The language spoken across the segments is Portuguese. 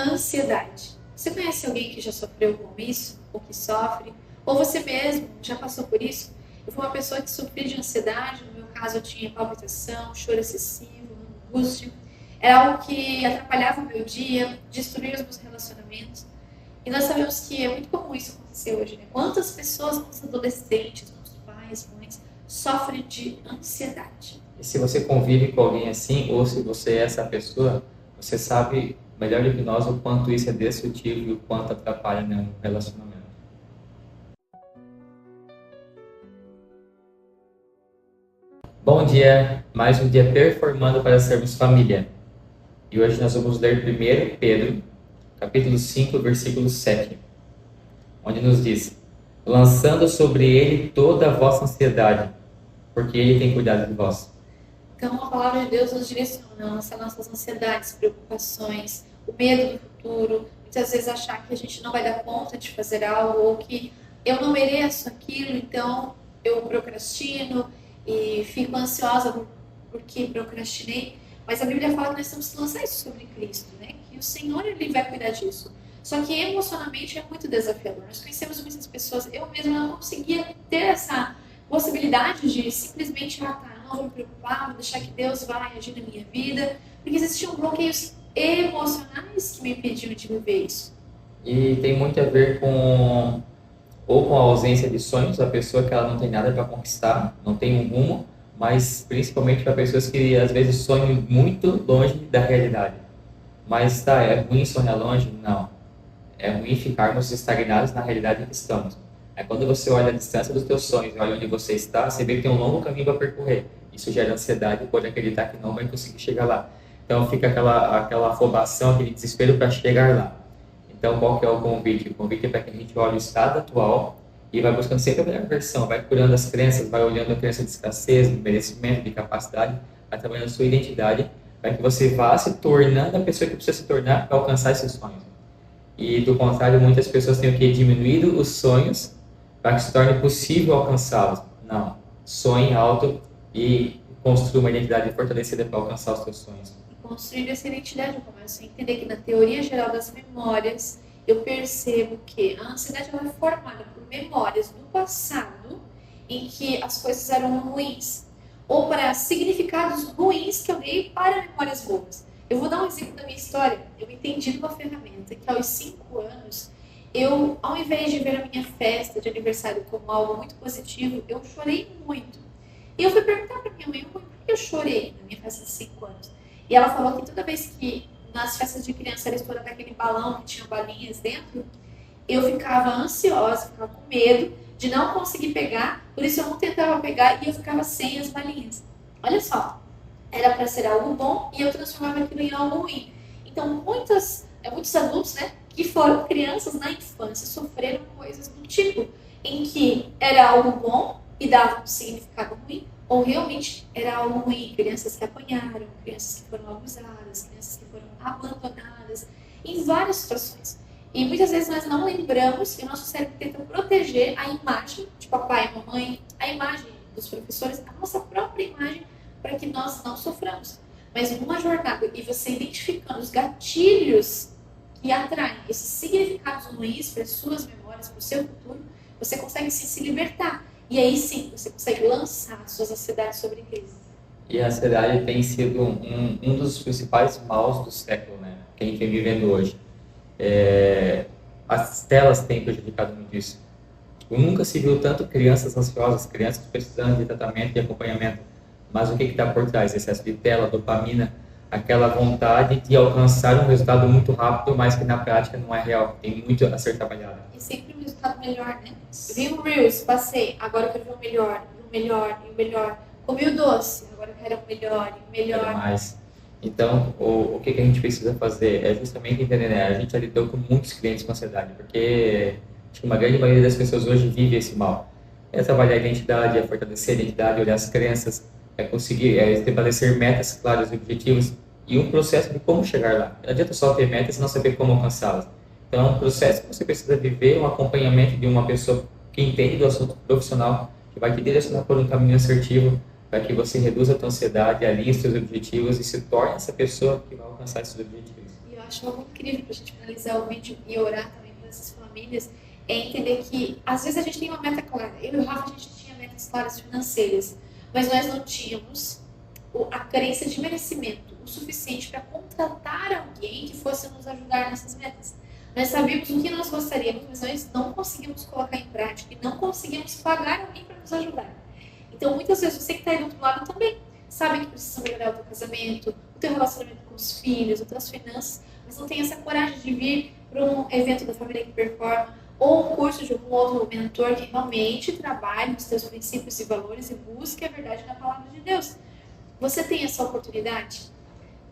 Ansiedade. Você conhece alguém que já sofreu com isso? Ou que sofre? Ou você mesmo já passou por isso? Eu fui uma pessoa que sofria de ansiedade. No meu caso, eu tinha palpitação, choro excessivo, angústia. Era algo que atrapalhava o meu dia, destruía os meus relacionamentos. E nós sabemos que é muito comum isso acontecer hoje, né? Quantas pessoas, quantos adolescentes, quantos pais, mães, sofrem de ansiedade? E se você convive com alguém assim, ou se você é essa pessoa, você sabe melhor do que nós o quanto isso é destrutivo e o quanto atrapalha no relacionamento. Bom dia, mais um dia performando para sermos família. E hoje nós vamos ler 1 Pedro, capítulo 5, versículo 7, onde nos diz: lançando sobre ele toda a vossa ansiedade, porque ele tem cuidado de vós. Então, a palavra de Deus nos direciona a lançar nossas ansiedades, preocupações, o medo do futuro, muitas vezes achar que a gente não vai dar conta de fazer algo, ou que eu não mereço aquilo, então eu procrastino e fico ansiosa porque procrastinei. Mas a Bíblia fala que nós temos que lançar isso sobre Cristo, né? Que o Senhor, Ele vai cuidar disso. Só que emocionalmente é muito desafiador. Nós conhecemos muitas pessoas, eu mesma não conseguia ter essa possibilidade de simplesmente, não vou me preocupar, vou deixar que Deus vai agir na minha vida, porque existiam bloqueios emocionais que me impediam de viver isso. E tem muito a ver com a ausência de sonhos, a pessoa que ela não tem nada para conquistar, não tem um rumo, mas principalmente para pessoas que às vezes sonham muito longe da realidade. Mas é ruim sonhar longe? Não. É ruim ficarmos estagnados na realidade em que estamos. É quando você olha a distância dos teus sonhos e olha onde você está, você vê que tem um longo caminho para percorrer. Isso gera ansiedade e pode acreditar que não vai conseguir chegar lá. Então fica aquela afobação, aquele desespero para chegar lá. Então qual que é o convite? O convite é para que a gente olhe o estado atual e vai buscando sempre a melhor versão, vai curando as crenças, vai olhando a crença de escassez, de merecimento, de capacidade, vai trabalhando a sua identidade, para que você vá se tornando a pessoa que precisa se tornar para alcançar esses sonhos. E do contrário, muitas pessoas têm o que? Diminuído os sonhos para que se torne possível alcançá-los. Não. Sonhe alto e construa uma identidade fortalecida para alcançar os seus sonhos. E construir essa identidade, eu começo a entender que na teoria geral das memórias, eu percebo que a ansiedade ela é formada por memórias do passado em que as coisas eram ruins, ou para significados ruins que eu dei para memórias boas. Eu vou dar um exemplo da minha história. Eu entendi de uma ferramenta que aos 5 anos, eu, ao invés de ver a minha festa de aniversário como algo muito positivo, eu chorei muito. E eu fui perguntar para minha mãe, por que eu chorei na minha festa de 5 anos? E ela falou que toda vez que nas festas de criança era estourando aquele balão que tinha balinhas dentro, eu ficava ansiosa, ficava com medo de não conseguir pegar, por isso eu não tentava pegar e eu ficava sem as balinhas. Olha só. Era para ser algo bom e eu transformava aquilo em algo ruim. Então, muitos adultos, né, que foram crianças na infância, sofreram coisas do tipo em que era algo bom e dava um significado ruim, ou realmente era algo ruim. Crianças que apanharam, crianças que foram abusadas, crianças que foram abandonadas, em várias situações. E muitas vezes nós não lembramos que o nosso cérebro tenta proteger a imagem de papai e mamãe, a imagem dos professores, a nossa própria imagem, para que nós não soframos. Mas numa jornada, e você identificando os gatilhos que atraem esses significados ruins para as suas memórias, para o seu futuro, você consegue se libertar. E aí sim, você consegue lançar suas ansiedades sobre Cristo. E a ansiedade tem sido um dos principais maus do século, né, que a gente vem vivendo hoje. As telas têm prejudicado muito isso. Nunca se viu tanto crianças ansiosas, crianças precisando de tratamento e acompanhamento. Mas o que está por trás? Excesso de tela, dopamina, aquela vontade de alcançar um resultado muito rápido, mas que na prática não é real. Tem muito a ser trabalhado. E sempre um resultado melhor, né? Vi um Reels, passei, agora eu quero ver o melhor, e o melhor, e o melhor. Comi o doce, agora eu quero o melhor, e o melhor. Quero mais. Então, o que a gente precisa fazer é justamente entender, né? A gente já lidou com muitos clientes com ansiedade, porque acho que uma grande maioria das pessoas hoje vive esse mal. É trabalhar a identidade, é fortalecer a identidade, olhar as crenças, é conseguir estabelecer metas claras e objetivos e um processo de como chegar lá. Não adianta só ter metas e não saber como alcançá-las. Então, é um processo que você precisa viver, um acompanhamento de uma pessoa que entende do assunto profissional, que vai te direcionar por um caminho assertivo, para que você reduza a tua ansiedade, alinhe os seus objetivos e se torne essa pessoa que vai alcançar esses objetivos. E eu acho algo incrível para a gente finalizar o vídeo e orar também para essas famílias, é entender que às vezes a gente tem uma meta clara. Eu e o Rafa, a gente tinha metas claras financeiras, mas nós não tínhamos a carência de merecimento o suficiente para contratar alguém que fosse nos ajudar nessas metas. Nós sabíamos o que nós gostaríamos, mas nós não conseguimos colocar em prática e não conseguimos pagar alguém para nos ajudar. Então, muitas vezes, você que está aí do outro lado também sabe que precisa melhorar o teu casamento, o teu relacionamento com os filhos, as tuas finanças, mas não tem essa coragem de vir para um evento da família que performa ou um curso de algum outro mentor que realmente trabalhe os teus princípios e valores e busque a verdade na palavra de Deus. Você tem essa oportunidade?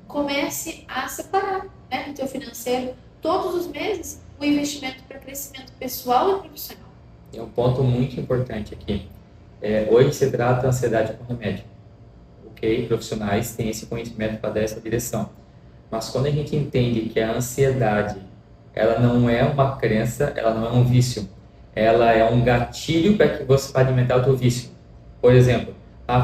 Comece a separar, né, no teu financeiro todos os meses um investimento para crescimento pessoal e profissional. É um ponto muito importante aqui. Hoje se trata a ansiedade com remédio. Ok? Profissionais têm esse conhecimento para dar essa direção. Mas quando a gente entende que a ansiedade, ela não é uma crença, ela não é um vício. Ela é um gatilho para que você vá alimentar o teu vício. Por exemplo,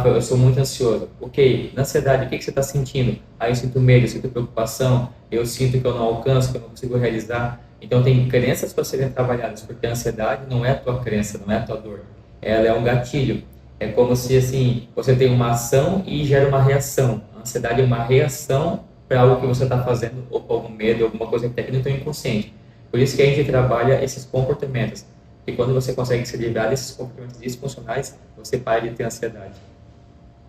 eu sou muito ansioso. Ok, na ansiedade, o que você está sentindo? Eu sinto medo, eu sinto preocupação, eu sinto que eu não alcanço, que eu não consigo realizar. Então, tem crenças para serem trabalhadas, porque a ansiedade não é a tua crença, não é a tua dor. Ela é um gatilho. É como se, assim, você tem uma ação e gera uma reação. A ansiedade é uma reação para algo que você está fazendo, ou com algum medo, alguma coisa que está aqui no teu inconsciente. Por isso que a gente trabalha esses comportamentos. E quando você consegue se livrar desses comportamentos disfuncionais, você para de ter ansiedade.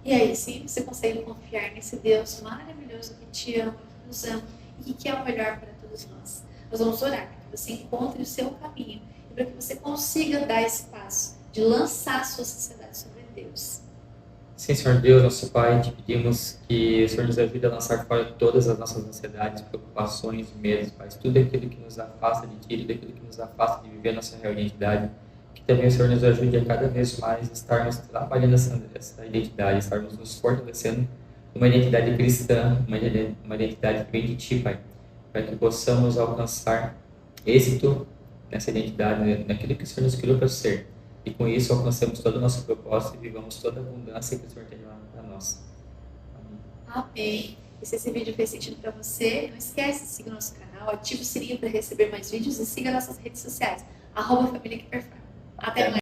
E aí sim você consegue confiar nesse Deus maravilhoso que te ama, que nos ama e que quer o melhor para todos nós. Nós vamos orar para que você encontre o seu caminho e para que você consiga dar esse passo de lançar a sua sociedade sobre Deus. Sim, Senhor Deus, nosso Pai, te pedimos que o Senhor nos ajude a lançar fora todas as nossas ansiedades, preocupações, medos, Pai. Tudo aquilo que nos afasta de Ti, tudo aquilo que nos afasta de viver a nossa real identidade. Que também o Senhor nos ajude a cada vez mais estarmos trabalhando essa identidade, estarmos nos fortalecendo uma identidade cristã, uma identidade que vem de Ti, Pai. Para que possamos alcançar êxito nessa identidade, naquilo que o Senhor nos criou para ser. E com isso alcancemos todo o nosso propósito e vivamos toda a abundância que o Senhor tem para nós. Amém. Amém. E se esse vídeo fez sentido para você, não esquece de seguir o nosso canal, ative o sininho para receber mais vídeos e siga nossas redes sociais. @família que performa. Até mais.